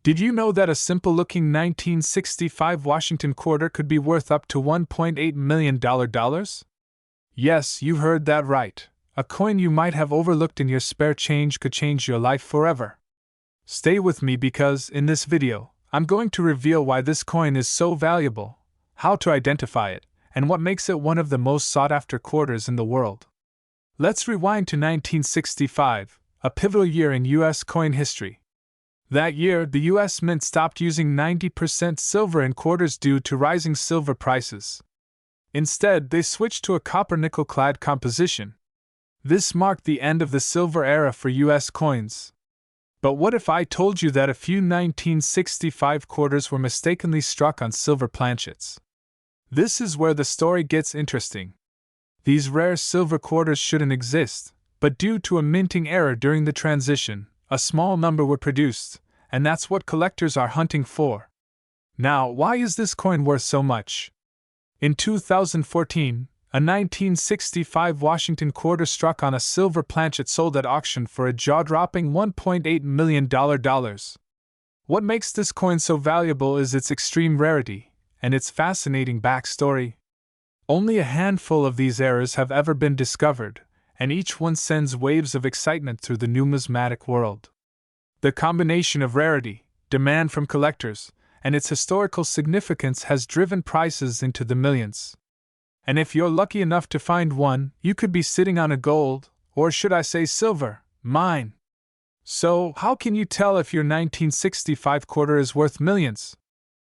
Did you know that a simple-looking 1965 Washington quarter could be worth up to $1.8 million? Yes, you heard that right. A coin you might have overlooked in your spare change could change your life forever. Stay with me because, in this video, I'm going to reveal why this coin is so valuable, how to identify it, and what makes it one of the most sought-after quarters in the world. Let's rewind to 1965, a pivotal year in U.S. coin history. That year, the U.S. Mint stopped using 90% silver in quarters due to rising silver prices. Instead, they switched to a copper-nickel-clad composition. This marked the end of the silver era for U.S. coins. But what if I told you that a few 1965 quarters were mistakenly struck on silver planchets? This is where the story gets interesting. These rare silver quarters shouldn't exist, but due to a minting error during the transition, a small number were produced, and that's what collectors are hunting for. Now, why is this coin worth so much? In 2014, a 1965 Washington quarter struck on a silver planchet sold at auction for a jaw-dropping $1.8 million. What makes this coin so valuable is its extreme rarity and its fascinating backstory. Only a handful of these errors have ever been discovered, and each one sends waves of excitement through the numismatic world. The combination of rarity, demand from collectors, and its historical significance has driven prices into the millions. And if you're lucky enough to find one, you could be sitting on a gold, or should I say silver, mine. So, how can you tell if your 1965 quarter is worth millions?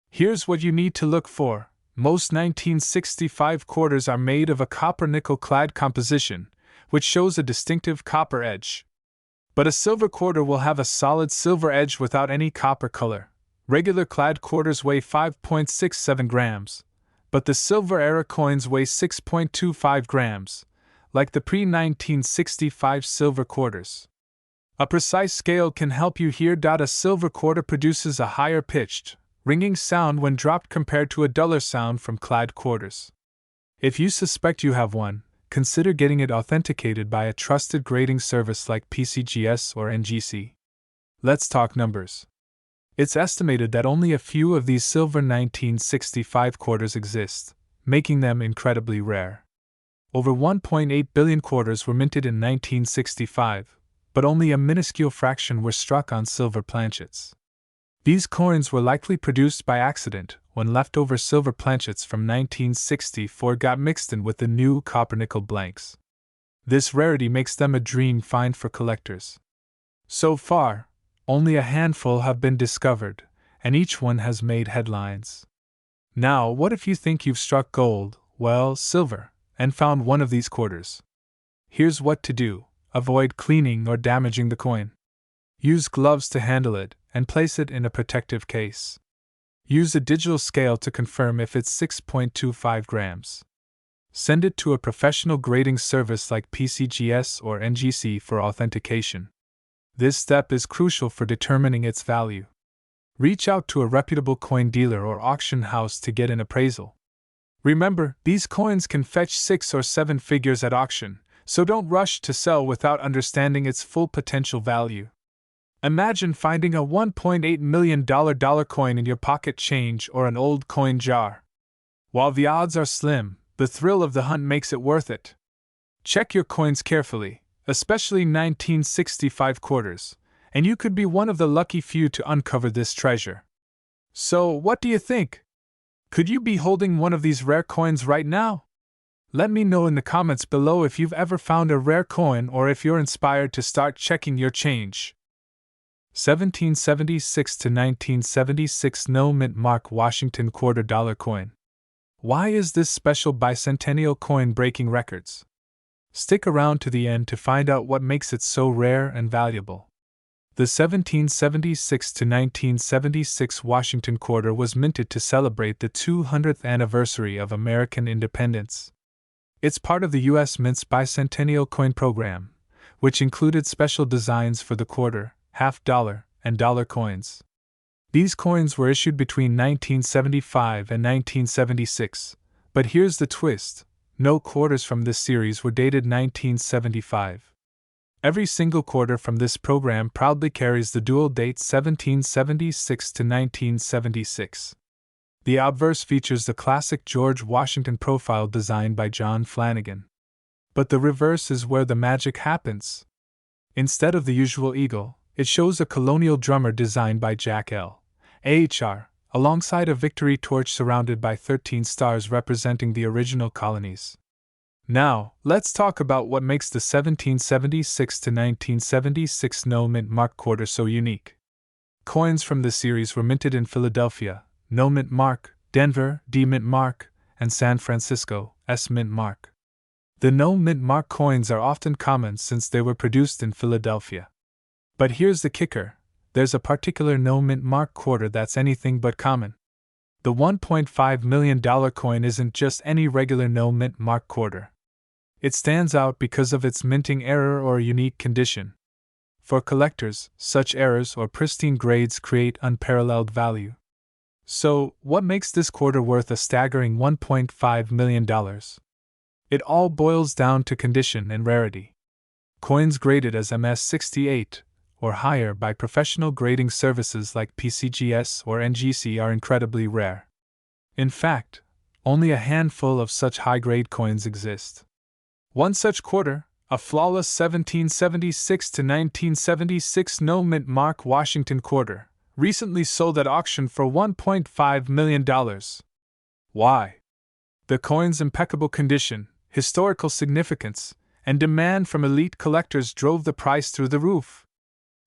Here's what you need to look for. Most 1965 quarters are made of a copper-nickel-clad composition, which shows a distinctive copper edge. But a silver quarter will have a solid silver edge without any copper color. Regular clad quarters weigh 5.67 grams, but the silver-era coins weigh 6.25 grams, like the pre-1965 silver quarters. A precise scale can help you here. A silver quarter produces a higher-pitched, ringing sound when dropped compared to a duller sound from clad quarters. If you suspect you have one, consider getting it authenticated by a trusted grading service like PCGS or NGC. Let's talk numbers. It's estimated that only a few of these silver 1965 quarters exist, making them incredibly rare. Over 1.8 billion quarters were minted in 1965, but only a minuscule fraction were struck on silver planchets. These coins were likely produced by accident when leftover silver planchets from 1964 got mixed in with the new copper-nickel blanks. This rarity makes them a dream find for collectors. So far, only a handful have been discovered, and each one has made headlines. Now, what if you think you've struck gold, well, silver, and found one of these quarters? Here's what to do. Avoid cleaning or damaging the coin. Use gloves to handle it, and place it in a protective case. Use a digital scale to confirm if it's 6.25 grams. Send it to a professional grading service like PCGS or NGC for authentication. This step is crucial for determining its value. Reach out to a reputable coin dealer or auction house to get an appraisal. Remember, these coins can fetch 6 or 7 figures at auction, so don't rush to sell without understanding its full potential value. Imagine finding a $1.8 million coin in your pocket change or an old coin jar. While the odds are slim, the thrill of the hunt makes it worth it. Check your coins carefully, especially 1965 quarters, and you could be one of the lucky few to uncover this treasure. So, what do you think? Could you be holding one of these rare coins right now? Let me know in the comments below if you've ever found a rare coin or if you're inspired to start checking your change. 1776 to 1976 No Mint Mark Washington Quarter Dollar Coin. Why is this special bicentennial coin breaking records? Stick around to the end to find out what makes it so rare and valuable. The 1776 to 1976 Washington Quarter was minted to celebrate the 200th anniversary of American independence. It's part of the U.S. Mint's bicentennial coin program, which included special designs for the quarter, half-dollar, and dollar coins. These coins were issued between 1975 and 1976, but here's the twist: no quarters from this series were dated 1975. Every single quarter from this program proudly carries the dual date 1776 to 1976. The obverse features the classic George Washington profile designed by John Flanagan. But the reverse is where the magic happens. Instead of the usual eagle, it shows a colonial drummer designed by Jack L. Ahr, alongside a victory torch surrounded by 13 stars representing the original colonies. Now, let's talk about what makes the 1776 to 1976 no mint mark quarter so unique. Coins from this series were minted in Philadelphia, no mint mark, Denver, D mint mark, and San Francisco, S mint mark. The no mint mark coins are often common since they were produced in Philadelphia. But here's the kicker: there's a particular no mint mark quarter that's anything but common. The $1.5 million coin isn't just any regular no mint mark quarter. It stands out because of its minting error or unique condition. For collectors, such errors or pristine grades create unparalleled value. So, what makes this quarter worth a staggering $1.5 million? It all boils down to condition and rarity. Coins graded as MS-68 or higher by professional grading services like PCGS or NGC are incredibly rare. In fact, only a handful of such high-grade coins exist. One such quarter, a flawless 1776 to 1976 no mint mark Washington quarter, recently sold at auction for $1.5 million. Why? The coin's impeccable condition, historical significance, and demand from elite collectors drove the price through the roof.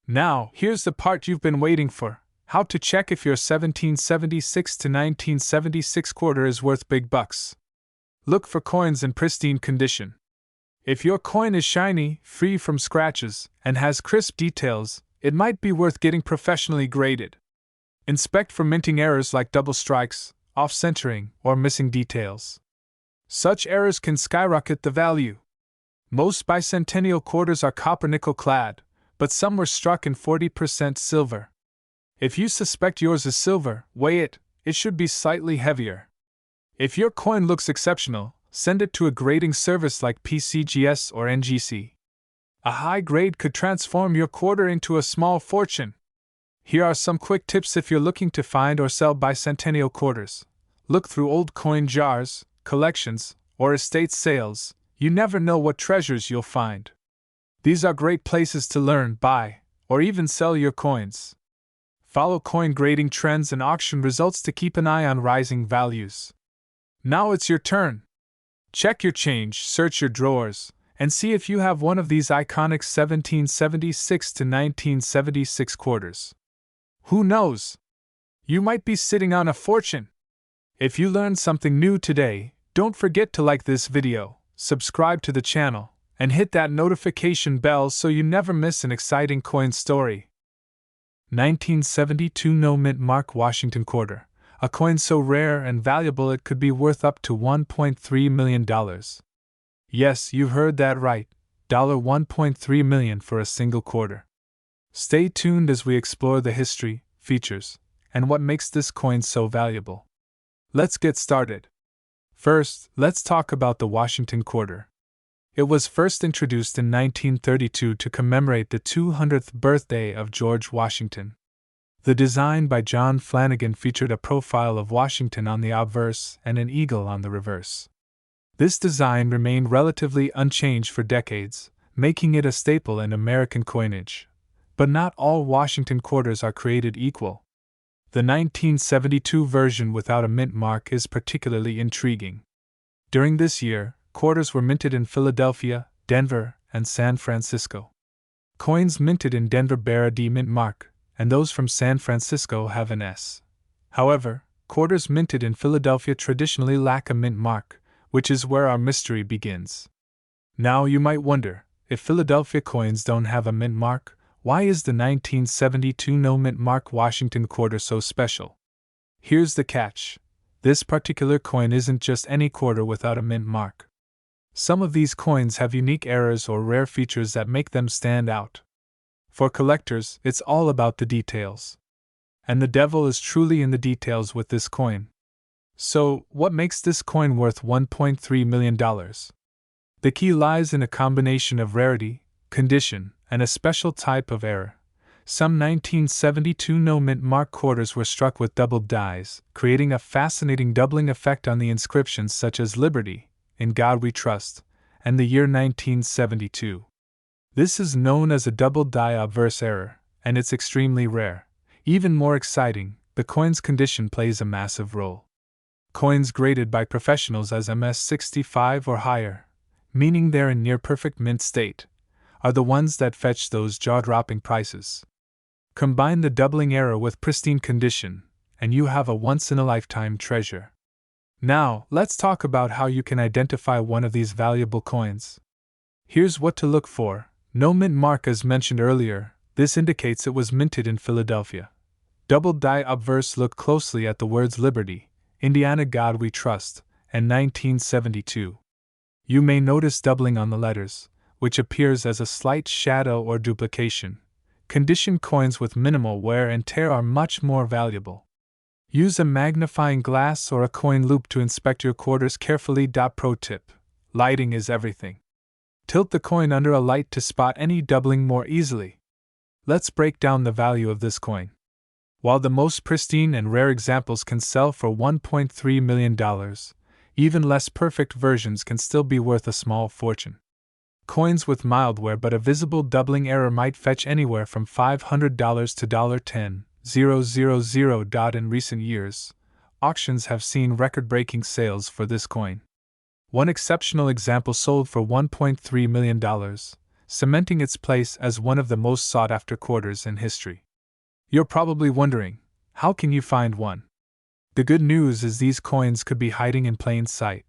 Now, here's the part you've been waiting for: how to check if your 1776 to 1976 quarter is worth big bucks. Look for coins in pristine condition. If your coin is shiny, free from scratches, and has crisp details, it might be worth getting professionally graded. Inspect for minting errors like double strikes, off-centering, or missing details. Such errors can skyrocket the value. Most bicentennial quarters are copper-nickel clad, but some were struck in 40% silver. If you suspect yours is silver, weigh it; it should be slightly heavier. If your coin looks exceptional, send it to a grading service like PCGS or NGC. A high grade could transform your quarter into a small fortune. Here are some quick tips if you're looking to find or sell bicentennial quarters. Look through old coin jars, collections, or estate sales. You never know what treasures you'll find. These are great places to learn, buy, or even sell your coins. Follow coin grading trends and auction results to keep an eye on rising values. Now it's your turn. Check your change, search your drawers, and see if you have one of these iconic 1776 to 1976 quarters. Who knows? You might be sitting on a fortune. If you learned something new today, don't forget to like this video, subscribe to the channel, and hit that notification bell so you never miss an exciting coin story. 1972 no mint mark Washington quarter, a coin so rare and valuable it could be worth up to $1.3 million. Yes, you heard that right, $1.3 million for a single quarter. Stay tuned as we explore the history, features, and what makes this coin so valuable. Let's get started. First, let's talk about the Washington quarter. It was first introduced in 1932 to commemorate the 200th birthday of George Washington. The design by John Flanagan featured a profile of Washington on the obverse and an eagle on the reverse. This design remained relatively unchanged for decades, making it a staple in American coinage. But not all Washington quarters are created equal. The 1972 version without a mint mark is particularly intriguing. During this year, quarters were minted in Philadelphia, Denver, and San Francisco. Coins minted in Denver bear a D mint mark, and those from San Francisco have an S. However, quarters minted in Philadelphia traditionally lack a mint mark, which is where our mystery begins. Now you might wonder, if Philadelphia coins don't have a mint mark, why is the 1972 no mint mark Washington quarter so special? Here's the catch: this particular coin isn't just any quarter without a mint mark. Some of these coins have unique errors or rare features that make them stand out. For collectors, it's all about the details. And the devil is truly in the details with this coin. So, what makes this coin worth $1.3 million? The key lies in a combination of rarity, condition, and a special type of error. Some 1972 no-mint mark quarters were struck with doubled dies, creating a fascinating doubling effect on the inscriptions such as Liberty, In God We Trust, and the year 1972. This is known as a doubled die obverse error, and it's extremely rare. Even more exciting, the coin's condition plays a massive role. Coins graded by professionals as MS65 or higher, meaning they're in near-perfect mint state, are the ones that fetch those jaw-dropping prices. Combine the doubling error with pristine condition, and you have a once-in-a-lifetime treasure. Now, let's talk about how you can identify one of these valuable coins. Here's what to look for. No mint mark as mentioned earlier, this indicates it was minted in Philadelphia. Doubled die obverse, look closely at the words Liberty, Indiana God We Trust, and 1972. You may notice doubling on the letters, which appears as a slight shadow or duplication. Condition coins with minimal wear and tear are much more valuable. Use a magnifying glass or a coin loupe to inspect your quarters carefully. Pro tip: lighting is everything. Tilt the coin under a light to spot any doubling more easily. Let's break down the value of this coin. While the most pristine and rare examples can sell for $1.3 million, even less perfect versions can still be worth a small fortune. Coins with mild wear but a visible doubling error might fetch anywhere from $500 to $10,000. In recent years, auctions have seen record-breaking sales for this coin. One exceptional example sold for $1.3 million, cementing its place as one of the most sought-after quarters in history. You're probably wondering, how can you find one? The good news is these coins could be hiding in plain sight.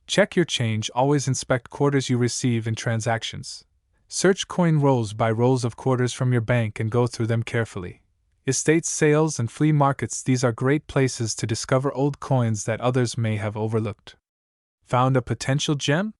Check your change, always inspect quarters you receive in transactions. Search coin rolls by rolls of quarters from your bank and go through them carefully. Estate sales and flea markets, these are great places to discover old coins that others may have overlooked. Found a potential gem?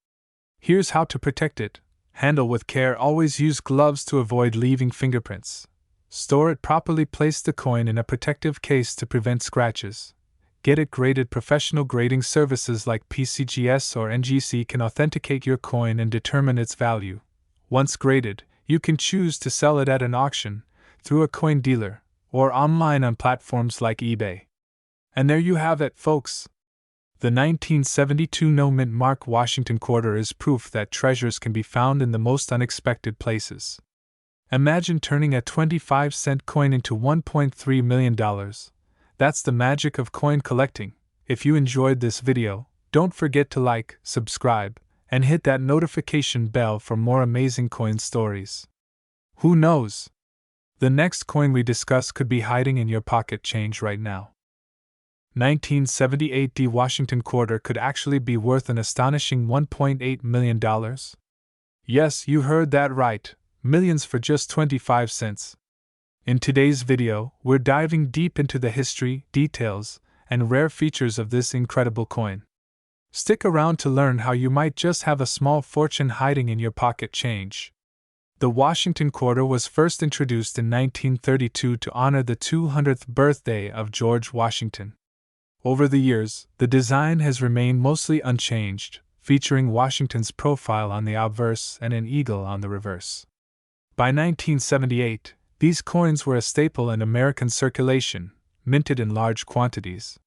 Here's how to protect it. Handle with care, always use gloves to avoid leaving fingerprints. Store it properly, place the coin in a protective case to prevent scratches. Get it graded. Professional grading services like PCGS or NGC can authenticate your coin and determine its value. Once graded, you can choose to sell it at an auction, through a coin dealer, or online on platforms like eBay. And there you have it, folks. The 1972 no-mint mark Washington quarter is proof that treasures can be found in the most unexpected places. Imagine turning a 25-cent coin into $1.3 million. That's the magic of coin collecting. If you enjoyed this video, don't forget to like, subscribe, and hit that notification bell for more amazing coin stories. Who knows? The next coin we discuss could be hiding in your pocket change right now. 1978 D Washington quarter could actually be worth an astonishing $1.8 million. Yes, you heard that right, millions for just 25 cents. In today's video, we're diving deep into the history, details, and rare features of this incredible coin. Stick around to learn how you might just have a small fortune hiding in your pocket change. The Washington quarter was first introduced in 1932 to honor the 200th birthday of George Washington. Over the years, the design has remained mostly unchanged, featuring Washington's profile on the obverse and an eagle on the reverse. By 1978, these coins were a staple in American circulation, minted in large quantities.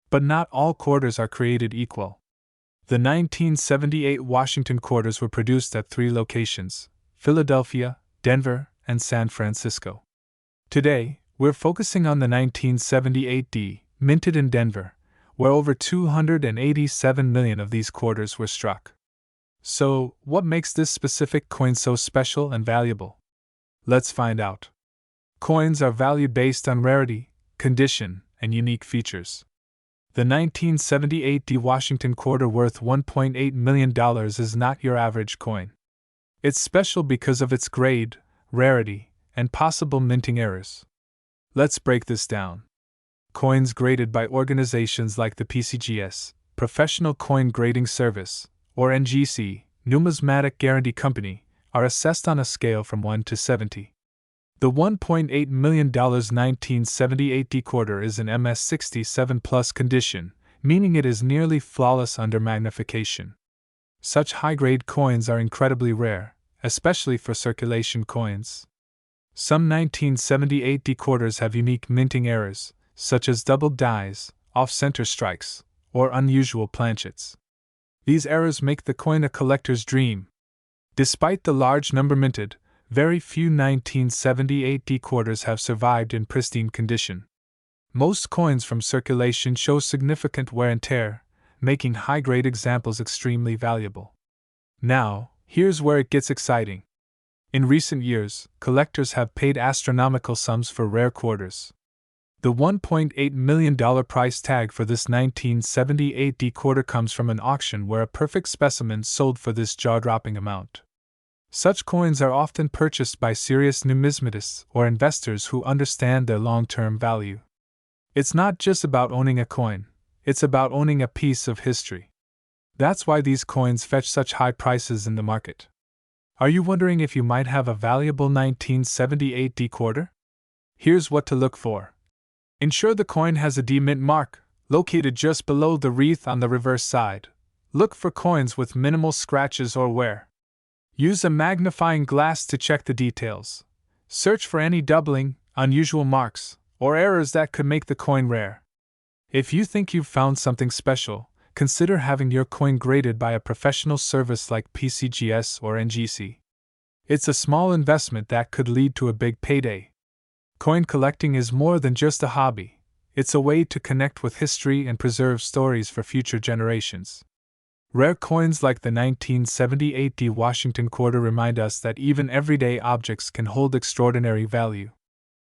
But not all quarters are created equal. The 1978 Washington quarters were produced at 3 locations: Philadelphia, Denver, and San Francisco. Today, we're focusing on the 1978 D, minted in Denver, where over 287 million of these quarters were struck. So, what makes this specific coin so special and valuable? Let's find out. Coins are valued based on rarity, condition, and unique features. The 1978 D Washington quarter worth $1.8 million is not your average coin. It's special because of its grade, rarity, and possible minting errors. Let's break this down. Coins graded by organizations like the PCGS, Professional Coin Grading Service, or NGC, Numismatic Guarantee Company, are assessed on a scale from 1 to 70. The $1.8 million 1978 D quarter is in MS67 plus condition, meaning it is nearly flawless under magnification. Such high-grade coins are incredibly rare, especially for circulation coins. Some 1978 quarters have unique minting errors, such as doubled dies, off-center strikes, or unusual planchets. These errors make the coin a collector's dream. Despite the large number minted, very few 1978 quarters have survived in pristine condition. Most coins from circulation show significant wear and tear, making high-grade examples extremely valuable. Now, here's where it gets exciting. In recent years, collectors have paid astronomical sums for rare quarters. The $1.8 million price tag for this 1978 quarter comes from an auction where a perfect specimen sold for this jaw-dropping amount. Such coins are often purchased by serious numismatists or investors who understand their long-term value. It's not just about owning a coin, it's about owning a piece of history. That's why these coins fetch such high prices in the market. Are you wondering if you might have a valuable 1978 quarter? Here's what to look for. Ensure the coin has a D mint mark, located just below the wreath on the reverse side. Look for coins with minimal scratches or wear. Use a magnifying glass to check the details. Search for any doubling, unusual marks, or errors that could make the coin rare. If you think you've found something special, consider having your coin graded by a professional service like PCGS or NGC. It's a small investment that could lead to a big payday. Coin collecting is more than just a hobby. It's a way to connect with history and preserve stories for future generations. Rare coins like the 1978 Washington quarter remind us that even everyday objects can hold extraordinary value.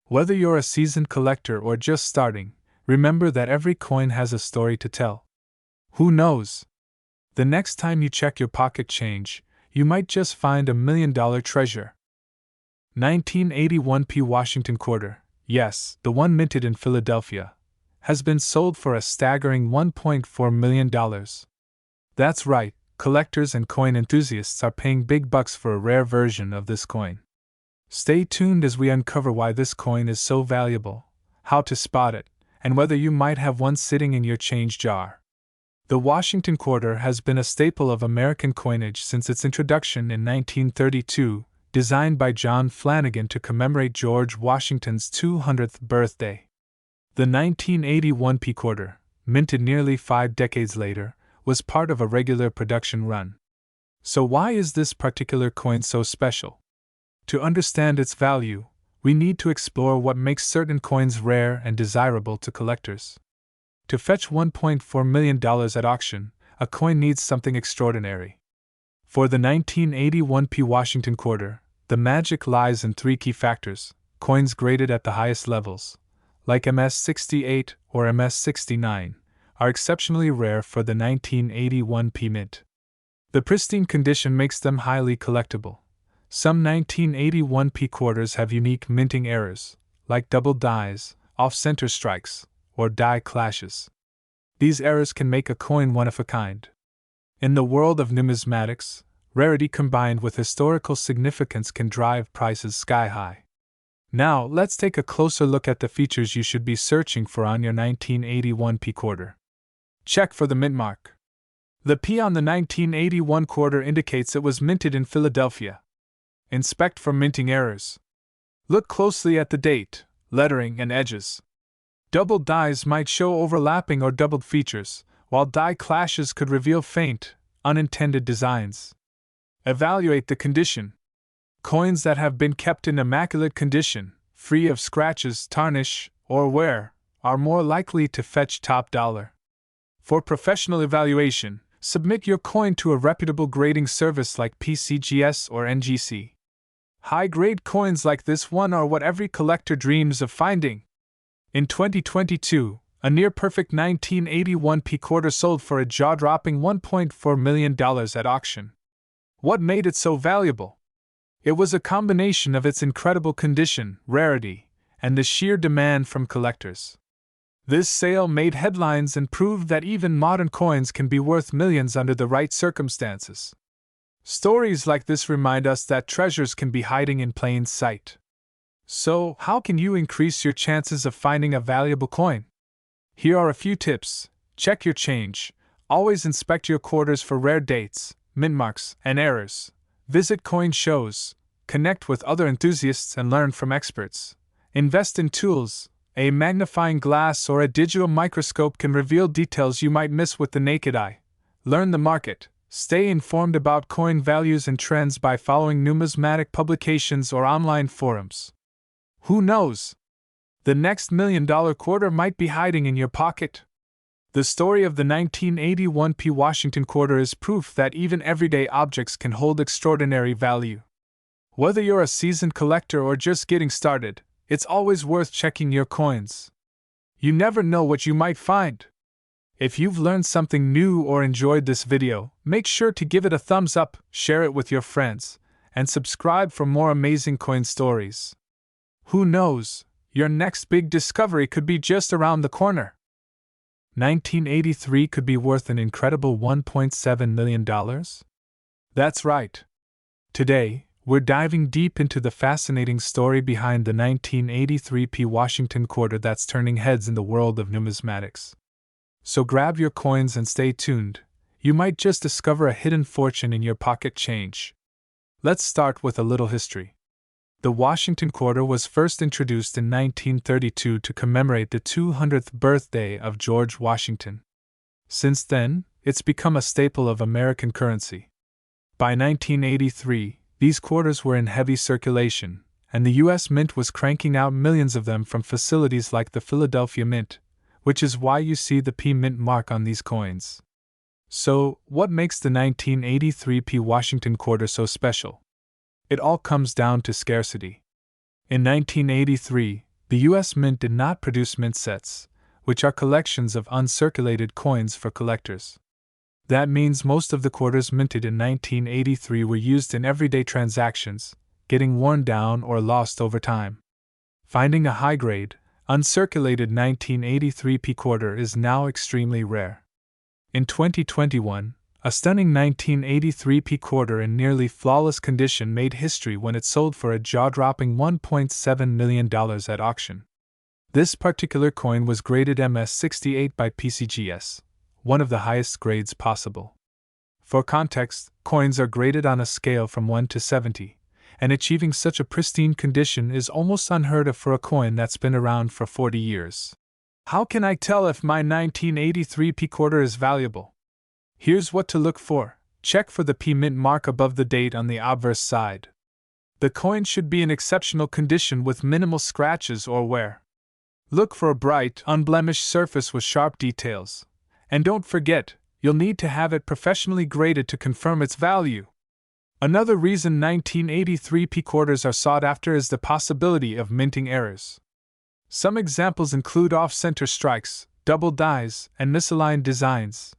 Whether you're a seasoned collector or just starting, remember that every coin has a story to tell. Who knows? The next time you check your pocket change, you might just find $1 million treasure. 1981 Washington quarter, yes, the one minted in Philadelphia, has been sold for a staggering $1.4 million. That's right, collectors and coin enthusiasts are paying big bucks for a rare version of this coin. Stay tuned as we uncover why this coin is so valuable, how to spot it, and whether you might have one sitting in your change jar. The Washington quarter has been a staple of American coinage since its introduction in 1932, designed by John Flanagan to commemorate George Washington's 200th birthday. The 1981 quarter, minted nearly 5 decades later, was part of a regular production run. So why is this particular coin so special? To understand its value, we need to explore what makes certain coins rare and desirable to collectors. To fetch $1.4 million at auction, a coin needs something extraordinary. For the 1981 Washington quarter, the magic lies in 3 key factors: coins graded at the highest levels, like MS-68 or MS-69, are exceptionally rare for the 1981 mint. The pristine condition makes them highly collectible. Some 1981 quarters have unique minting errors, like double dies, off-center strikes, or die clashes. These errors can make a coin one of a kind. In the world of numismatics, rarity combined with historical significance can drive prices sky high. Now, let's take a closer look at the features you should be searching for on your 1981 quarter. Check for the mint mark. The P on the 1981 quarter indicates it was minted in Philadelphia. Inspect for minting errors. Look closely at the date, lettering, and edges. Double dies might show overlapping or doubled features, while die clashes could reveal faint, unintended designs. Evaluate the condition. Coins that have been kept in immaculate condition, free of scratches, tarnish, or wear, are more likely to fetch top dollar. For professional evaluation, submit your coin to a reputable grading service like PCGS or NGC. High-grade coins like this one are what every collector dreams of finding. In 2022, a near-perfect 1981 quarter sold for a jaw-dropping $1.4 million at auction. What made it so valuable? It was a combination of its incredible condition, rarity, and the sheer demand from collectors. This sale made headlines and proved that even modern coins can be worth millions under the right circumstances. Stories like this remind us that treasures can be hiding in plain sight. So, how can you increase your chances of finding a valuable coin? Here are a few tips. Check your change. Always inspect your quarters for rare dates, mint marks, and errors. Visit coin shows, connect with other enthusiasts and learn from experts. Invest in tools. A magnifying glass or a digital microscope can reveal details you might miss with the naked eye. Learn the market. Stay informed about coin values and trends by following numismatic publications or online forums. Who knows? The next $1 million quarter might be hiding in your pocket. The story of the 1981 P. Washington quarter is proof that even everyday objects can hold extraordinary value. Whether you're a seasoned collector or just getting started, it's always worth checking your coins. You never know what you might find. If you've learned something new or enjoyed this video, make sure to give it a thumbs up, share it with your friends, and subscribe for more amazing coin stories. Who knows, your next big discovery could be just around the corner. 1983 could be worth an incredible $1.7 million? That's right. Today, we're diving deep into the fascinating story behind the 1983 P. Washington quarter that's turning heads in the world of numismatics. So grab your coins and stay tuned. You might just discover a hidden fortune in your pocket change. Let's start with a little history. The Washington quarter was first introduced in 1932 to commemorate the 200th birthday of George Washington. Since then, it's become a staple of American currency. By 1983, these quarters were in heavy circulation, and the U.S. Mint was cranking out millions of them from facilities like the Philadelphia Mint, which is why you see the P Mint mark on these coins. So, what makes the 1983 P. Washington quarter so special? It all comes down to scarcity. In 1983, the U.S. Mint did not produce mint sets, which are collections of uncirculated coins for collectors. That means most of the quarters minted in 1983 were used in everyday transactions, getting worn down or lost over time. Finding a high-grade, uncirculated 1983 P quarter is now extremely rare. In 2021, a stunning 1983 P quarter in nearly flawless condition made history when it sold for a jaw-dropping $1.7 million at auction. This particular coin was graded MS68 by PCGS, one of the highest grades possible. For context, coins are graded on a scale from 1 to 70. And achieving such a pristine condition is almost unheard of for a coin that's been around for 40 years. How can I tell if my 1983 P quarter is valuable? Here's what to look for. Check for the P Mint mark above the date on the obverse side. The coin should be in exceptional condition with minimal scratches or wear. Look for a bright, unblemished surface with sharp details. And don't forget, you'll need to have it professionally graded to confirm its value. Another reason 1983 P quarters are sought after is the possibility of minting errors. Some examples include off-center strikes, double dies, and misaligned designs.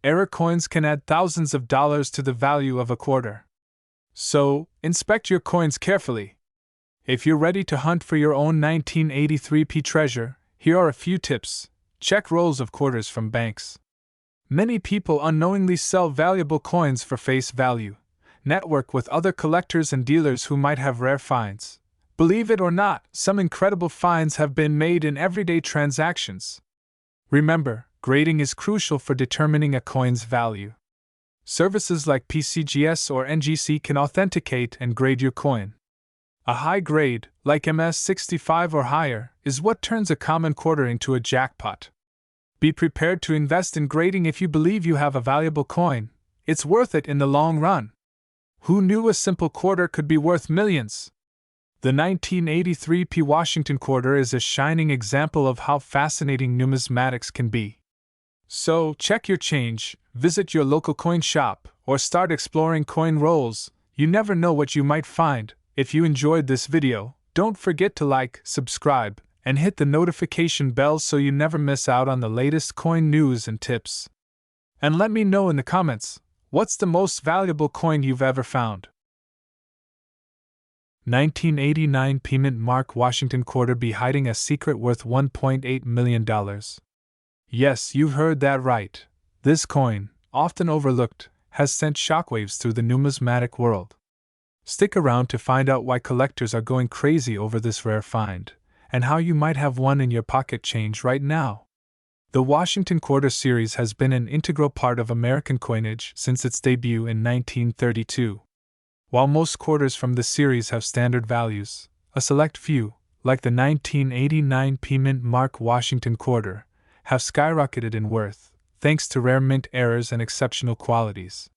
Error coins can add thousands of dollars to the value of a quarter. So, inspect your coins carefully. If you're ready to hunt for your own 1983 P treasure, here are a few tips. Check rolls of quarters from banks. Many people unknowingly sell valuable coins for face value. Network with other collectors and dealers who might have rare finds. Believe it or not, some incredible finds have been made in everyday transactions. Remember, grading is crucial for determining a coin's value. Services like PCGS or NGC can authenticate and grade your coin. A high grade, like MS65 or higher, is what turns a common quarter into a jackpot. Be prepared to invest in grading if you believe you have a valuable coin. It's worth it in the long run. Who knew a simple quarter could be worth millions? The 1983 P. Washington quarter is a shining example of how fascinating numismatics can be. So, check your change, visit your local coin shop, or start exploring coin rolls. You never know what you might find. If you enjoyed this video, don't forget to like, subscribe, and hit the notification bell so you never miss out on the latest coin news and tips. And let me know in the comments, what's the most valuable coin you've ever found? 1989 P Mint mark Washington quarter be hiding a secret worth $1.8 million. Yes, you've heard that right. This coin, often overlooked, has sent shockwaves through the numismatic world. Stick around to find out why collectors are going crazy over this rare find, and how you might have one in your pocket change right now. The Washington Quarter series has been an integral part of American coinage since its debut in 1932. While most quarters from the series have standard values, a select few, like the 1989 P Mint Mark Washington quarter, have skyrocketed in worth, thanks to rare mint errors and exceptional qualities.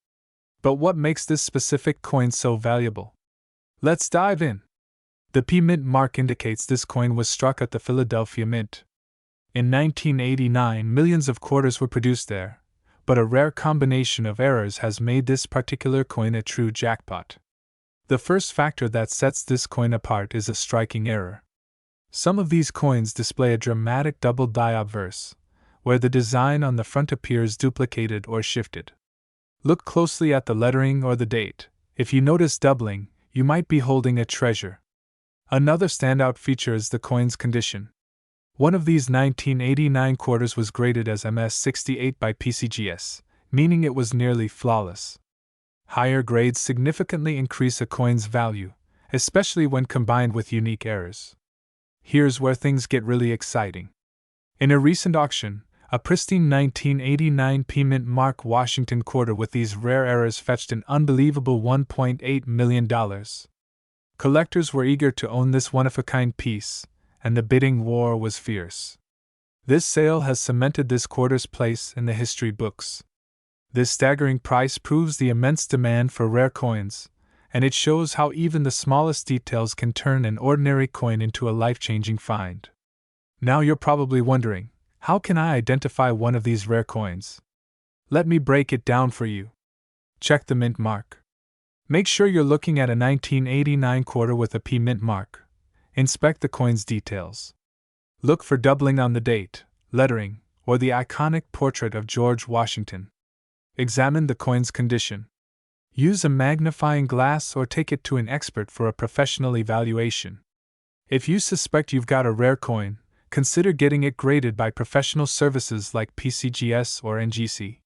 But what makes this specific coin so valuable? Let's dive in. The P Mint mark indicates this coin was struck at the Philadelphia Mint. In 1989, millions of quarters were produced there, but a rare combination of errors has made this particular coin a true jackpot. The first factor that sets this coin apart is a striking error. Some of these coins display a dramatic double die obverse, where the design on the front appears duplicated or shifted. Look closely at the lettering or the date. If you notice doubling, you might be holding a treasure. Another standout feature is the coin's condition. One of these 1989 quarters was graded as MS68 by PCGS, meaning it was nearly flawless. Higher grades significantly increase a coin's value, especially when combined with unique errors. Here's where things get really exciting. In a recent auction, a pristine 1989 P Mint Mark Washington quarter with these rare errors fetched an unbelievable $1.8 million. Collectors were eager to own this one-of-a-kind piece, and the bidding war was fierce. This sale has cemented this quarter's place in the history books. This staggering price proves the immense demand for rare coins, and it shows how even the smallest details can turn an ordinary coin into a life-changing find. Now you're probably wondering, how can I identify one of these rare coins? Let me break it down for you. Check the mint mark. Make sure you're looking at a 1989 quarter with a P Mint mark. Inspect the coin's details. Look for doubling on the date, lettering, or the iconic portrait of George Washington. Examine the coin's condition. Use a magnifying glass or take it to an expert for a professional evaluation. If you suspect you've got a rare coin, consider getting it graded by professional services like PCGS or NGC.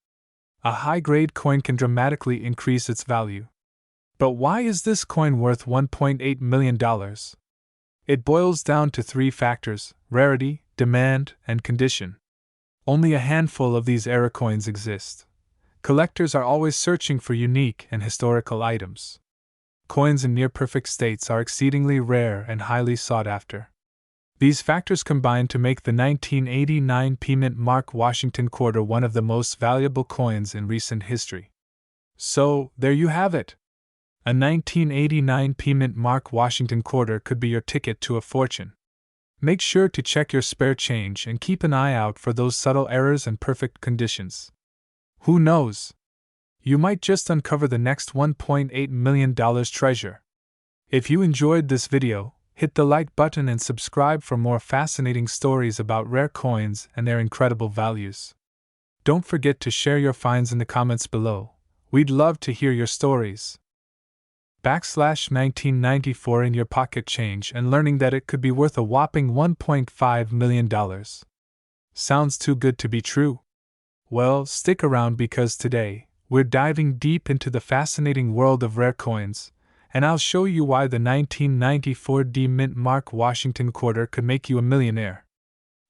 A high-grade coin can dramatically increase its value. But why is this coin worth $1.8 million? It boils down to three factors: rarity, demand, and condition. Only a handful of these error coins exist. Collectors are always searching for unique and historical items. Coins in near-perfect states are exceedingly rare and highly sought after. These factors combine to make the 1989 P Mint Mark Washington quarter one of the most valuable coins in recent history. So, there you have it. A 1989 P Mint Mark Washington quarter could be your ticket to a fortune. Make sure to check your spare change and keep an eye out for those subtle errors and perfect conditions. Who knows? You might just uncover the next $1.8 million treasure. If you enjoyed this video, hit the like button and subscribe for more fascinating stories about rare coins and their incredible values. Don't forget to share your finds in the comments below. We'd love to hear your stories. /1994 in your pocket change and learning that it could be worth a whopping $1.5 million. Sounds too good to be true? Well, stick around because today, we're diving deep into the fascinating world of rare coins, and I'll show you why the 1994 D Mint Mark Washington quarter could make you a millionaire.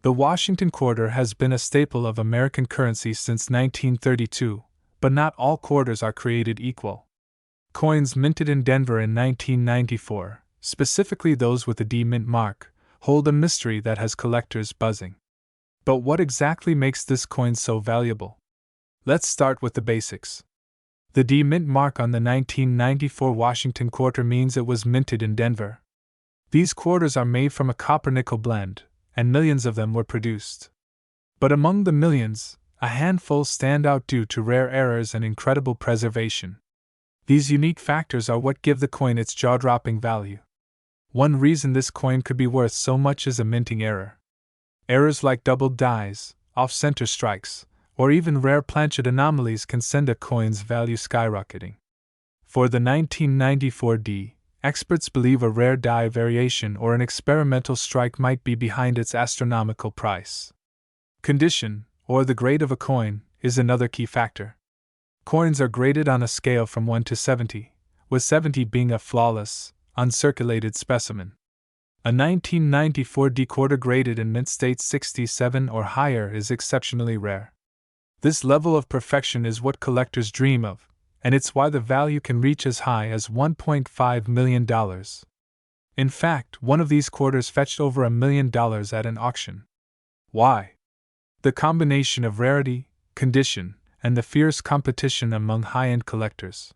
The Washington quarter has been a staple of American currency since 1932, but not all quarters are created equal. Coins minted in Denver in 1994, specifically those with the D Mint mark, hold a mystery that has collectors buzzing. But what exactly makes this coin so valuable? Let's start with the basics. The D Mint mark on the 1994 Washington quarter means it was minted in Denver. These quarters are made from a copper-nickel blend, and millions of them were produced. But among the millions, a handful stand out due to rare errors and incredible preservation. These unique factors are what give the coin its jaw-dropping value. One reason this coin could be worth so much is a minting error. Errors like doubled dies, off-center strikes, or even rare planchet anomalies can send a coin's value skyrocketing. For the 1994 D, experts believe a rare die variation or an experimental strike might be behind its astronomical price. Condition, or the grade of a coin, is another key factor. Coins are graded on a scale from 1 to 70, with 70 being a flawless, uncirculated specimen. A 1994 D quarter graded in mint state 67 or higher is exceptionally rare. This level of perfection is what collectors dream of, and it's why the value can reach as high as $1.5 million. In fact, one of these quarters fetched over $1 million at an auction. Why? The combination of rarity, condition, and the fierce competition among high-end collectors.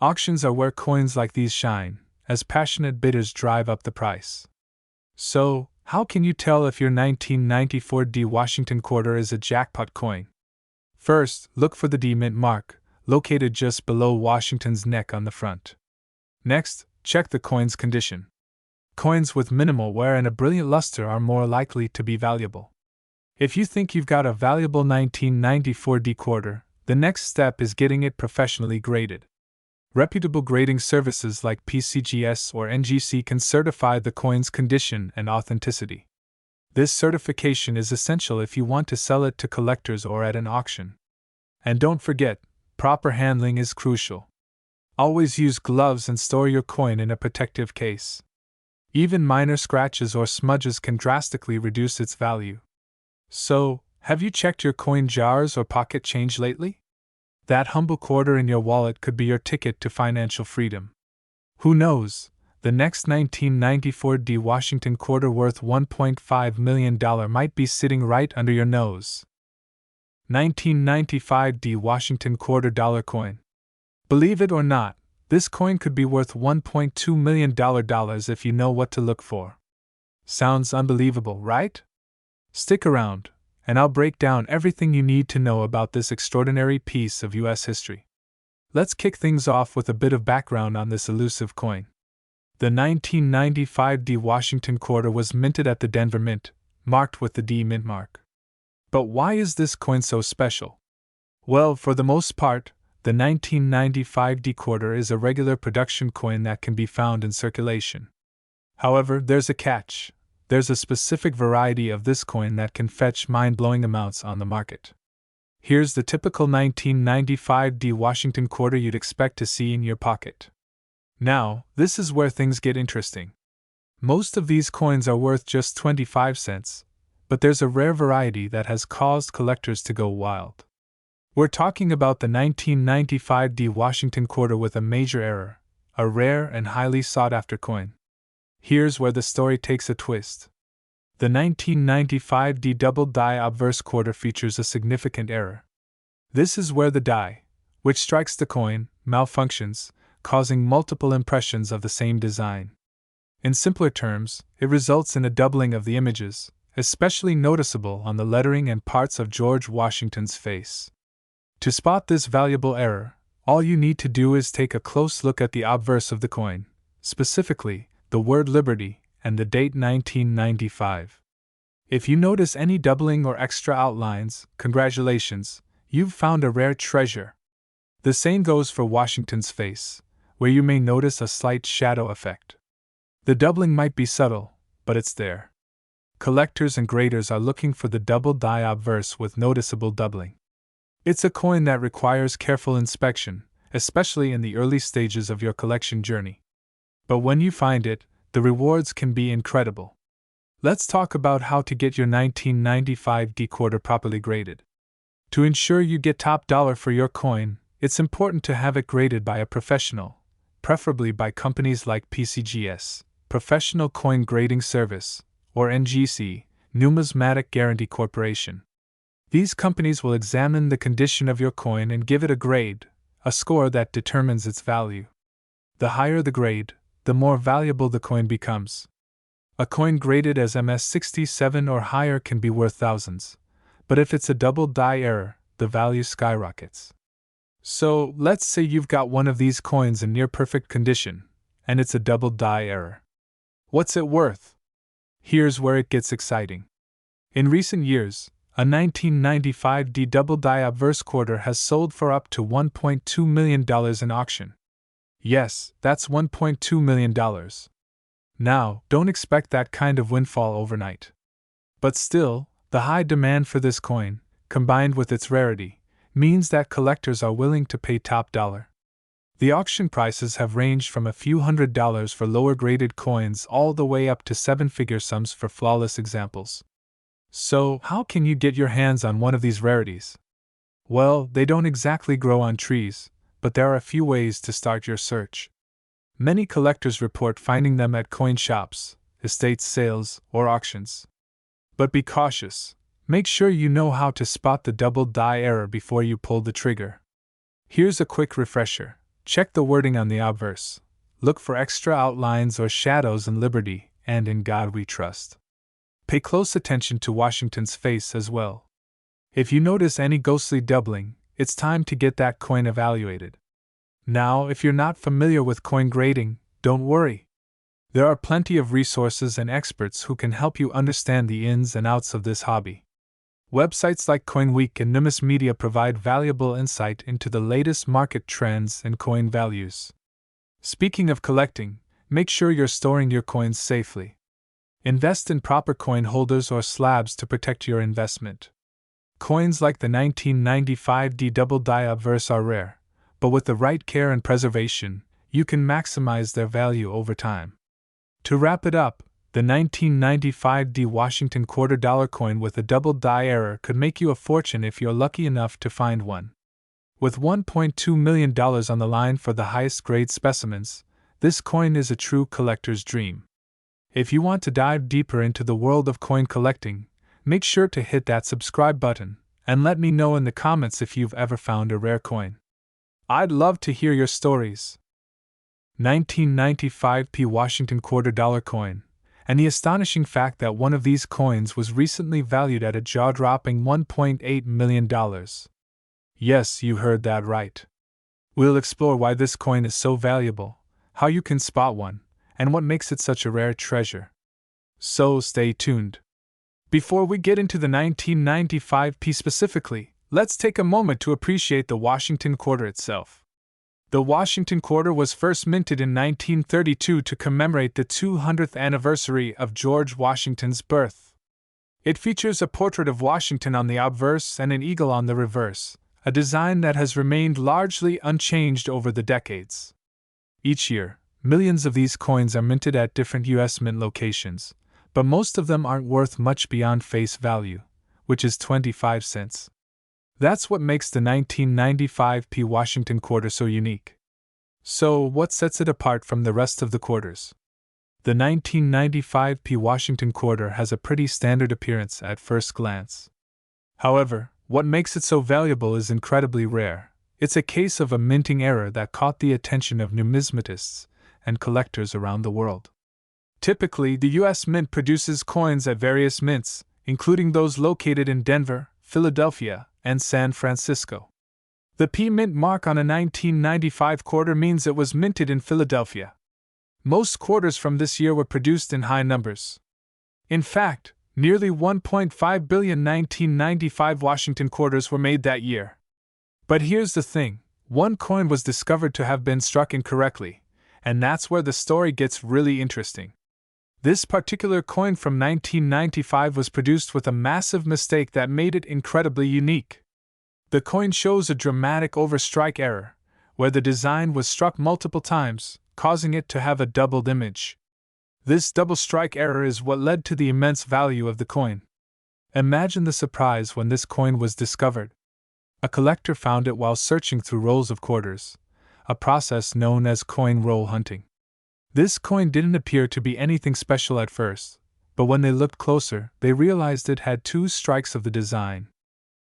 Auctions are where coins like these shine, as passionate bidders drive up the price. So, how can you tell if your 1994 D Washington quarter is a jackpot coin? First, look for the D mint mark, located just below Washington's neck on the front. Next, check the coin's condition. Coins with minimal wear and a brilliant luster are more likely to be valuable. If you think you've got a valuable 1994 D quarter, the next step is getting it professionally graded. Reputable grading services like PCGS or NGC can certify the coin's condition and authenticity. This certification is essential if you want to sell it to collectors or at an auction. And don't forget, proper handling is crucial. Always use gloves and store your coin in a protective case. Even minor scratches or smudges can drastically reduce its value. So, have you checked your coin jars or pocket change lately? That humble quarter in your wallet could be your ticket to financial freedom. Who knows, the next 1994 D Washington quarter worth $1.5 million might be sitting right under your nose. 1995 D Washington quarter dollar coin. Believe it or not, this coin could be worth $1.2 million if you know what to look for. Sounds unbelievable, right? Stick around, and I'll break down everything you need to know about this extraordinary piece of U.S. history. Let's kick things off with a bit of background on this elusive coin. The 1995 D Washington quarter was minted at the Denver Mint, marked with the D Mint mark. But why is this coin so special? Well, for the most part, the 1995 D quarter is a regular production coin that can be found in circulation. However, there's a catch. There's a specific variety of this coin that can fetch mind-blowing amounts on the market. Here's the typical 1995 D Washington quarter you'd expect to see in your pocket. Now, this is where things get interesting. Most of these coins are worth just 25 cents, but there's a rare variety that has caused collectors to go wild. We're talking about the 1995 D Washington quarter with a major error, a rare and highly sought-after coin. Here's where the story takes a twist. The 1995 D double die obverse quarter features a significant error. This is where the die, which strikes the coin, malfunctions, causing multiple impressions of the same design. In simpler terms, it results in a doubling of the images, especially noticeable on the lettering and parts of George Washington's face. To spot this valuable error, all you need to do is take a close look at the obverse of the coin, specifically the word Liberty and the date 1995. If you notice any doubling or extra outlines, congratulations, you've found a rare treasure. The same goes for Washington's face, where you may notice a slight shadow effect. The doubling might be subtle, but it's there. Collectors and graders are looking for the double die obverse with noticeable doubling. It's a coin that requires careful inspection, especially in the early stages of your collection journey. But when you find it, the rewards can be incredible. Let's talk about how to get your 1995 D quarter properly graded. To ensure you get top dollar for your coin, it's important to have it graded by a professional, preferably by companies like PCGS, Professional Coin Grading Service, or NGC, Numismatic Guarantee Corporation. These companies will examine the condition of your coin and give it a grade, a score that determines its value. The higher the grade, the more valuable the coin becomes. A coin graded as MS67 or higher can be worth thousands, but if it's a double die error, the value skyrockets. So, let's say you've got one of these coins in near perfect condition, and it's a double die error. What's it worth? Here's where it gets exciting. In recent years, a 1995 D double die obverse quarter has sold for up to $1.2 million in auction. Yes, that's $1.2 million. Now, don't expect that kind of windfall overnight. But still, the high demand for this coin, combined with its rarity, means that collectors are willing to pay top dollar. The auction prices have ranged from a few $100s for lower graded coins all the way up to seven-figure sums for flawless examples. So, how can you get your hands on one of these rarities? Well, they don't exactly grow on trees, but there are a few ways to start your search. Many collectors report finding them at coin shops, estate sales, or auctions. But be cautious. Make sure you know how to spot the double die error before you pull the trigger. Here's a quick refresher. Check the wording on the obverse. Look for extra outlines or shadows in Liberty and In God We Trust. Pay close attention to Washington's face as well. If you notice any ghostly doubling, it's time to get that coin evaluated. Now, if you're not familiar with coin grading, don't worry. There are plenty of resources and experts who can help you understand the ins and outs of this hobby. Websites like CoinWeek and Numis Media provide valuable insight into the latest market trends and coin values. Speaking of collecting, make sure you're storing your coins safely. Invest in proper coin holders or slabs to protect your investment. Coins like the 1995D Double Die Obverse are rare, but with the right care and preservation, you can maximize their value over time. To wrap it up, the 1995D Washington $quarter coin with a double die error could make you a fortune if you're lucky enough to find one. With $1.2 million on the line for the highest grade specimens, this coin is a true collector's dream. If you want to dive deeper into the world of coin collecting, make sure to hit that subscribe button and let me know in the comments if you've ever found a rare coin. I'd love to hear your stories. 1995p Washington $quarter coin, and the astonishing fact that one of these coins was recently valued at a jaw-dropping $1.8 million. Yes, you heard that right. We'll explore why this coin is so valuable, how you can spot one, and what makes it such a rare treasure. So stay tuned. Before we get into the 1995p specifically, let's take a moment to appreciate the Washington quarter itself. The Washington quarter was first minted in 1932 to commemorate the 200th anniversary of George Washington's birth. It features a portrait of Washington on the obverse and an eagle on the reverse, a design that has remained largely unchanged over the decades. Each year, millions of these coins are minted at different U.S. mint locations, but most of them aren't worth much beyond face value, which is 25 cents. That's what makes the 1995p Washington quarter so unique. So, what sets it apart from the rest of the quarters? The 1995p Washington quarter has a pretty standard appearance at first glance. However, what makes it so valuable is incredibly rare. It's a case of a minting error that caught the attention of numismatists and collectors around the world. Typically, the U.S. Mint produces coins at various mints, including those located in Denver, Philadelphia, and San Francisco. The P Mint mark on a 1995 quarter means it was minted in Philadelphia. Most quarters from this year were produced in high numbers. In fact, nearly 1.5 billion 1995 Washington quarters were made that year. But here's the thing, one coin was discovered to have been struck incorrectly, and that's where the story gets really interesting. This particular coin from 1995 was produced with a massive mistake that made it incredibly unique. The coin shows a dramatic overstrike error, where the design was struck multiple times, causing it to have a doubled image. This double strike error is what led to the immense value of the coin. Imagine the surprise when this coin was discovered. A collector found it while searching through rolls of quarters, a process known as coin roll hunting. This coin didn't appear to be anything special at first, but when they looked closer, they realized it had two strikes of the design.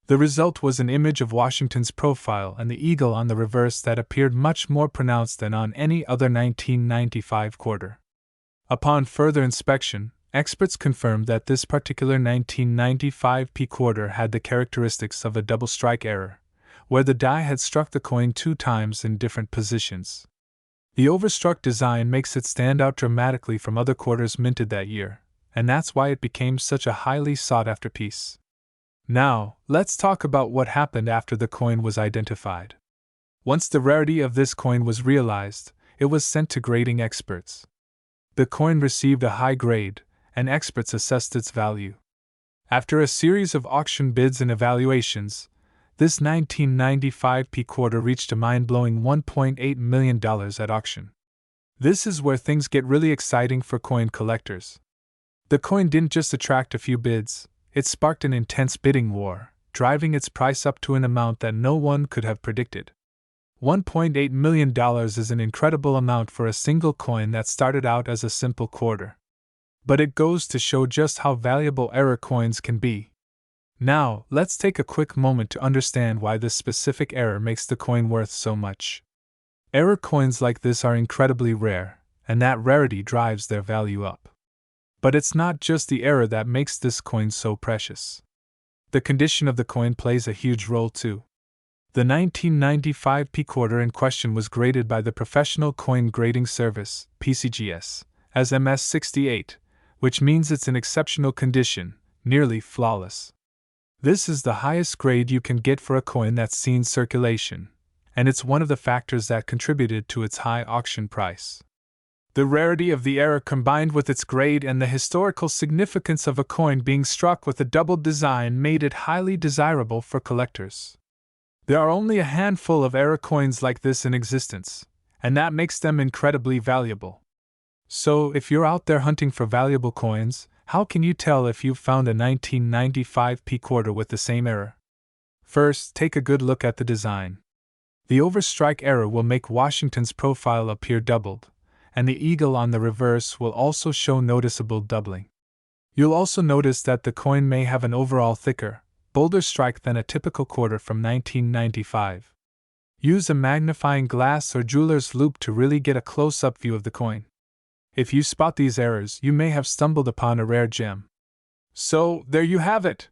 The result was an image of Washington's profile and the eagle on the reverse that appeared much more pronounced than on any other 1995 quarter. Upon further inspection, experts confirmed that this particular 1995p quarter had the characteristics of a double strike error, where the die had struck the coin 2 times in different positions. The overstruck design makes it stand out dramatically from other quarters minted that year, and that's why it became such a highly sought-after piece. Now, let's talk about what happened after the coin was identified. Once the rarity of this coin was realized, it was sent to grading experts. The coin received a high grade, and experts assessed its value. After a series of auction bids and evaluations, this 1995p quarter reached a mind-blowing $1.8 million at auction. This is where things get really exciting for coin collectors. The coin didn't just attract a few bids, it sparked an intense bidding war, driving its price up to an amount that no one could have predicted. $1.8 million is an incredible amount for a single coin that started out as a simple quarter. But it goes to show just how valuable error coins can be. Now, let's take a quick moment to understand why this specific error makes the coin worth so much. Error coins like this are incredibly rare, and that rarity drives their value up. But it's not just the error that makes this coin so precious. The condition of the coin plays a huge role too. The 1995 P quarter in question was graded by the Professional Coin Grading Service, PCGS, as MS68, which means it's in exceptional condition, nearly flawless. This is the highest grade you can get for a coin that's seen circulation, and it's one of the factors that contributed to its high auction price. The rarity of the error combined with its grade and the historical significance of a coin being struck with a doubled design made it highly desirable for collectors. There are only a handful of error coins like this in existence, and that makes them incredibly valuable. So, if you're out there hunting for valuable coins, how can you tell if you've found a 1995 P quarter with the same error? First, take a good look at the design. The overstrike error will make Washington's profile appear doubled, and the eagle on the reverse will also show noticeable doubling. You'll also notice that the coin may have an overall thicker, bolder strike than a typical quarter from 1995. Use a magnifying glass or jeweler's loupe to really get a close-up view of the coin. If you spot these errors, you may have stumbled upon a rare gem. So, there you have it!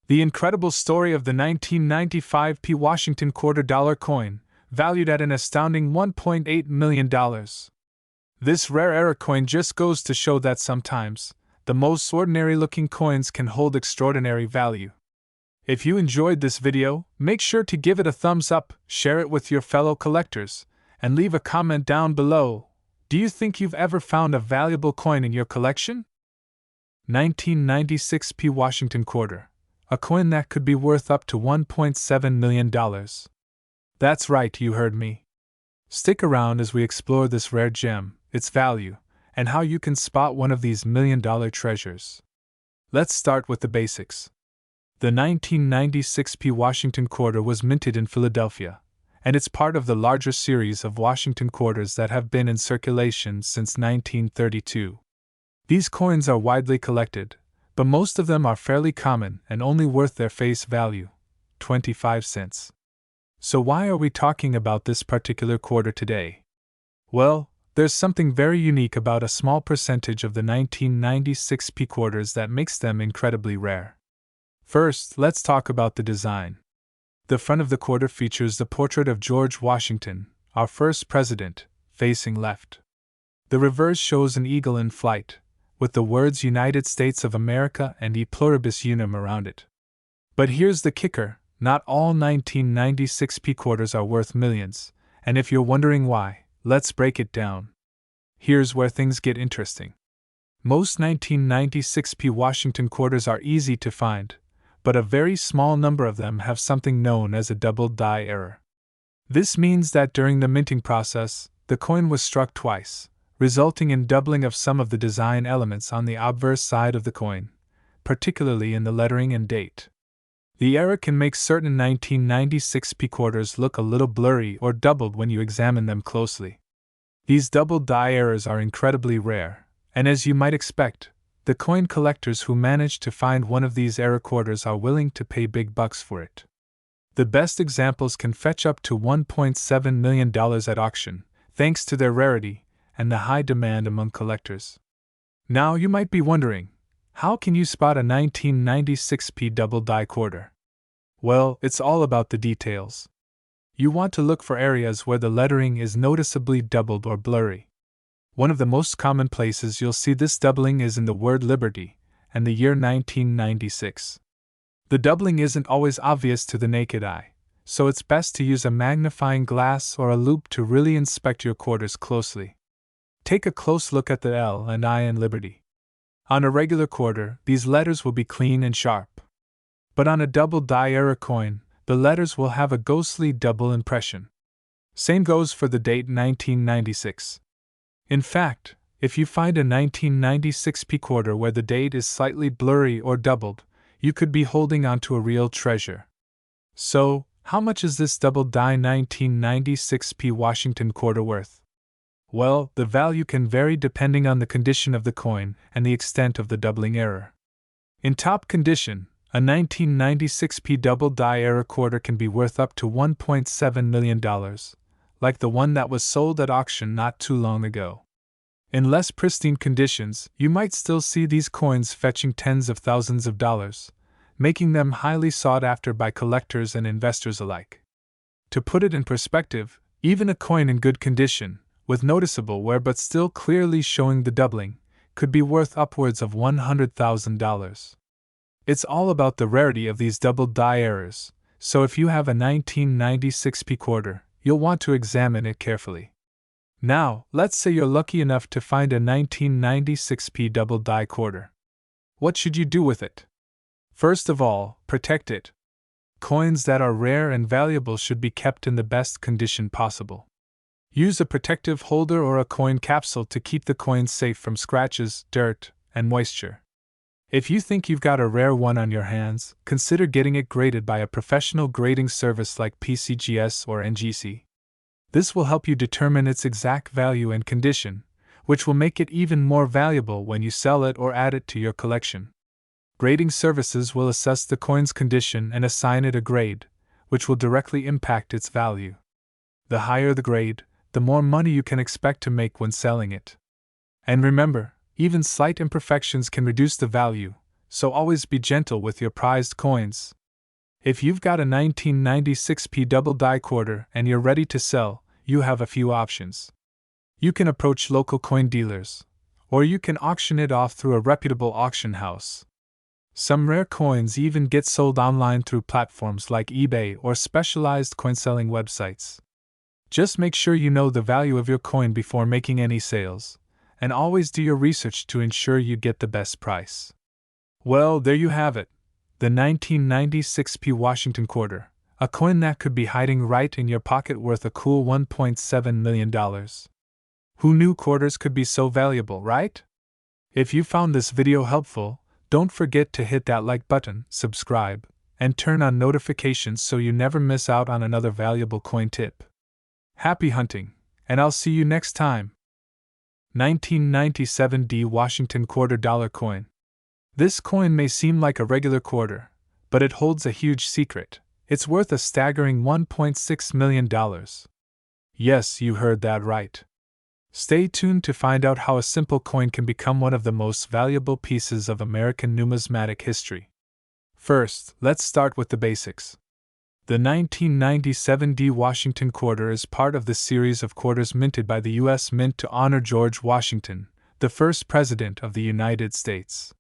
The incredible story of the 1995 P Washington $quarter coin, valued at an astounding $1.8 million. This rare error coin just goes to show that sometimes, the most ordinary-looking coins can hold extraordinary value. If you enjoyed this video, make sure to give it a thumbs up, share it with your fellow collectors, and leave a comment down below. Do you think you've ever found a valuable coin in your collection? 1996 P Washington quarter, a coin that could be worth up to $1.7 million. That's right, you heard me. Stick around as we explore this rare gem, its value, and how you can spot one of these million-dollar treasures. Let's start with the basics. The 1996 P Washington quarter was minted in Philadelphia, and it's part of the larger series of Washington quarters that have been in circulation since 1932. These coins are widely collected, but most of them are fairly common and only worth their face value, 25 cents. So why are we talking about this particular quarter today? Well, there's something very unique about a small percentage of the 1996 P quarters that makes them incredibly rare. First, let's talk about the design. The front of the quarter features the portrait of George Washington, our first president, facing left. The reverse shows an eagle in flight, with the words United States of America and E Pluribus Unum around it. But here's the kicker, not all 1996 P quarters are worth millions, and if you're wondering why, let's break it down. Here's where things get interesting. Most 1996 P Washington quarters are easy to find, but a very small number of them have something known as a double die error. This means that during the minting process, the coin was struck twice, resulting in doubling of some of the design elements on the obverse side of the coin, particularly in the lettering and date. The error can make certain 1996 P quarters look a little blurry or doubled when you examine them closely. These double die errors are incredibly rare, and as you might expect, the coin collectors who manage to find one of these error quarters are willing to pay big bucks for it. The best examples can fetch up to $1.7 million at auction, thanks to their rarity and the high demand among collectors. Now you might be wondering, how can you spot a 1996 P double die quarter? Well, it's all about the details. You want to look for areas where the lettering is noticeably doubled or blurry. One of the most common places you'll see this doubling is in the word Liberty and the year 1996. The doubling isn't always obvious to the naked eye, so it's best to use a magnifying glass or a loupe to really inspect your quarters closely. Take a close look at the L and I in Liberty. On a regular quarter, these letters will be clean and sharp. But on a double die error coin, the letters will have a ghostly double impression. Same goes for the date 1996. In fact, if you find a 1996 P quarter where the date is slightly blurry or doubled, you could be holding onto a real treasure. So, How much is this double-die 1996p Washington quarter worth? Well, the value can vary depending on the condition of the coin and the extent of the doubling error. In top condition, a 1996p double-die error quarter can be worth up to $1.7 million, like the one that was sold at auction not too long ago. In less pristine conditions, you might still see these coins fetching tens of thousands of dollars, making them highly sought after by collectors and investors alike. To put it in perspective, even a coin in good condition, with noticeable wear but still clearly showing the doubling, could be worth upwards of $100,000. It's all about the rarity of these double-die errors, so if you have a 1996p quarter, you'll want to examine it carefully. Now, let's say you're lucky enough to find a 1996p double-die quarter. What should you do with it? First of all, protect it. Coins that are rare and valuable should be kept in the best condition possible. Use a protective holder or a coin capsule to keep the coins safe from scratches, dirt, and moisture. If you think you've got a rare one on your hands, consider getting it graded by a professional grading service like PCGS or NGC. This will help you determine its exact value and condition, which will make it even more valuable when you sell it or add it to your collection. Grading services will assess the coin's condition and assign it a grade, which will directly impact its value. The higher the grade, the more money you can expect to make when selling it. And remember, even slight imperfections can reduce the value, so always be gentle with your prized coins. If you've got a 1996p double-die quarter and you're ready to sell, you have a few options. You can approach local coin dealers, or you can auction it off through a reputable auction house. Some rare coins even get sold online through platforms like eBay or specialized coin-selling websites. Just make sure you know the value of your coin before making any sales, and always do your research to ensure you get the best price. Well, there you have it, the 1996p Washington quarter, a coin that could be hiding right in your pocket worth a cool $1.7 million. Who knew quarters could be so valuable, right? If you found this video helpful, don't forget to hit that like button, subscribe, and turn on notifications so you never miss out on another valuable coin tip. Happy hunting, and I'll see you next time. 1997D Washington Quarter Dollar Coin. This coin may seem like a regular quarter, but it holds a huge secret. It's worth a staggering $1.6 million. Yes, you heard that right. Stay tuned to find out how a simple coin can become one of the most valuable pieces of American numismatic history. First, let's start with the basics. The 1997D Washington quarter is part of the series of quarters minted by the U.S. Mint to honor George Washington, the first President of the United States.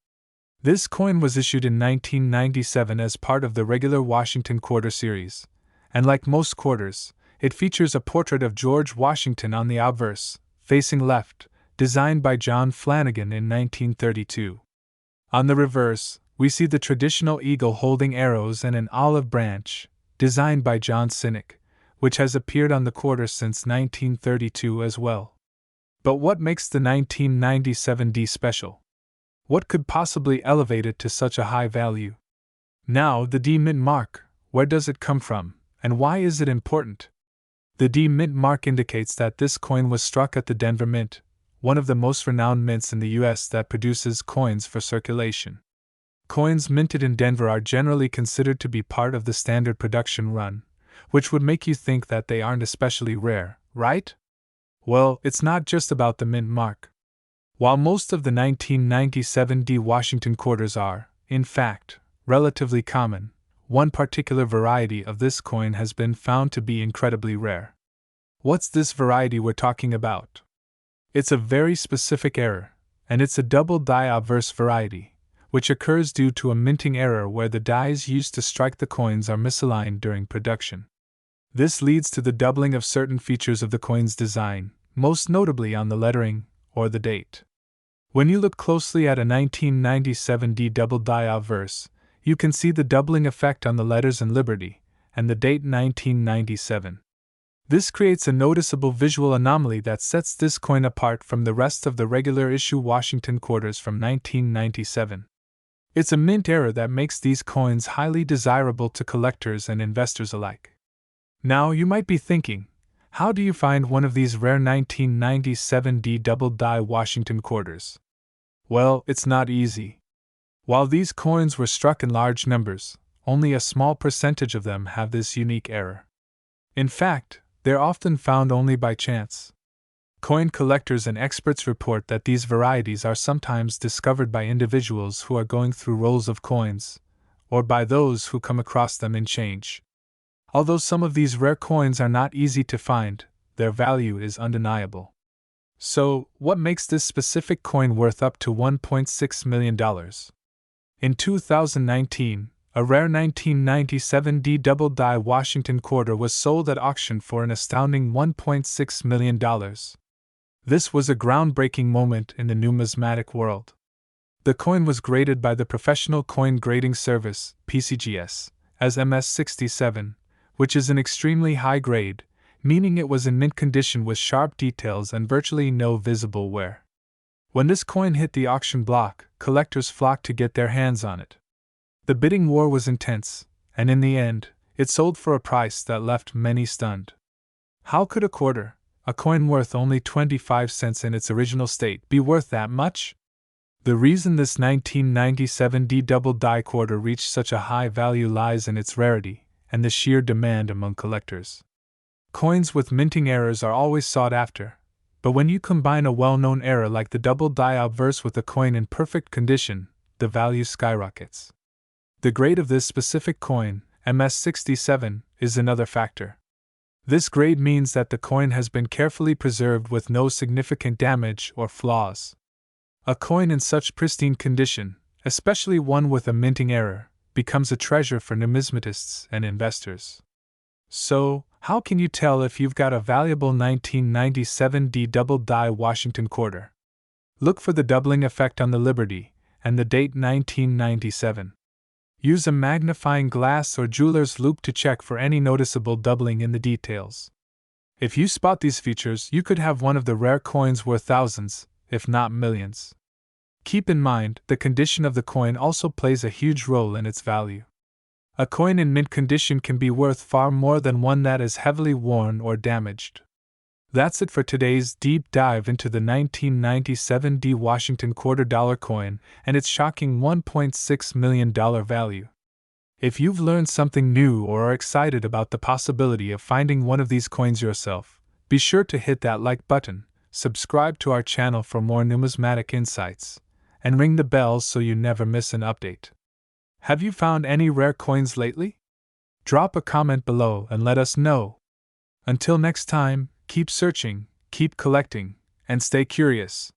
This coin was issued in 1997 as part of the regular Washington quarter series, and like most quarters, it features a portrait of George Washington on the obverse, facing left, designed by John Flanagan in 1932. On the reverse, we see the traditional eagle holding arrows and an olive branch, designed by John Sinek, which has appeared on the quarter since 1932 as well. But what makes the 1997D special? What could possibly elevate it to such a high value? Now, the D Mint mark, where does it come from, and why is it important? The D Mint mark indicates that this coin was struck at the Denver Mint, one of the most renowned mints in the U.S. that produces coins for circulation. Coins minted in Denver are generally considered to be part of the standard production run, which would make you think that they aren't especially rare, right? Well, it's not just about the mint mark. While most of the 1997D Washington quarters are, in fact, relatively common, one particular variety of this coin has been found to be incredibly rare. What's this variety we're talking about? It's a very specific error, and it's a double-die obverse variety, which occurs due to a minting error where the dies used to strike the coins are misaligned during production. This leads to the doubling of certain features of the coin's design, most notably on the lettering or the date. When you look closely at a 1997D double-die obverse, you can see the doubling effect on the letters in Liberty and the date 1997. This creates a noticeable visual anomaly that sets this coin apart from the rest of the regular issue Washington quarters from 1997. It's a mint error that makes these coins highly desirable to collectors and investors alike. Now you might be thinking, how do you find one of these rare 1997 D double die Washington quarters? Well, it's not easy. While these coins were struck in large numbers, only a small percentage of them have this unique error. In fact, they're often found only by chance. Coin collectors and experts report that these varieties are sometimes discovered by individuals who are going through rolls of coins, or by those who come across them in change. Although some of these rare coins are not easy to find, their value is undeniable. So, what makes this specific coin worth up to $1.6 million? In 2019, a rare 1997 D double die Washington quarter was sold at auction for an astounding $1.6 million. This was a groundbreaking moment in the numismatic world. The coin was graded by the Professional Coin Grading Service, PCGS, as MS67, which is an extremely high grade, meaning it was in mint condition with sharp details and virtually no visible wear. When this coin hit the auction block, collectors flocked to get their hands on it. The bidding war was intense, and in the end, it sold for a price that left many stunned. How could a quarter, a coin worth only 25 cents in its original state, be worth that much? The reason this 1997 D double die quarter reached such a high value lies in its rarity and the sheer demand among collectors. Coins with minting errors are always sought after, but when you combine a well-known error like the double die obverse with a coin in perfect condition, the value skyrockets. The grade of this specific coin, MS67, is another factor. This grade means that the coin has been carefully preserved with no significant damage or flaws. A coin in such pristine condition, especially one with a minting error, becomes a treasure for numismatists and investors. So, how can you tell if you've got a valuable 1997 D double die Washington quarter? Look for the doubling effect on the Liberty and the date 1997. Use a magnifying glass or jeweler's loupe to check for any noticeable doubling in the details. If you spot these features, you could have one of the rare coins worth thousands, if not millions. Keep in mind, the condition of the coin also plays a huge role in its value. A coin in mint condition can be worth far more than one that is heavily worn or damaged. That's it for today's deep dive into the 1997 D Washington $quarter coin and its shocking $1.6 million value. If you've learned something new or are excited about the possibility of finding one of these coins yourself, be sure to hit that like button, subscribe to our channel for more numismatic insights, and ring the bell so you never miss an update. Have you found any rare coins lately? Drop a comment below and let us know. Until next time, keep searching, keep collecting, and stay curious.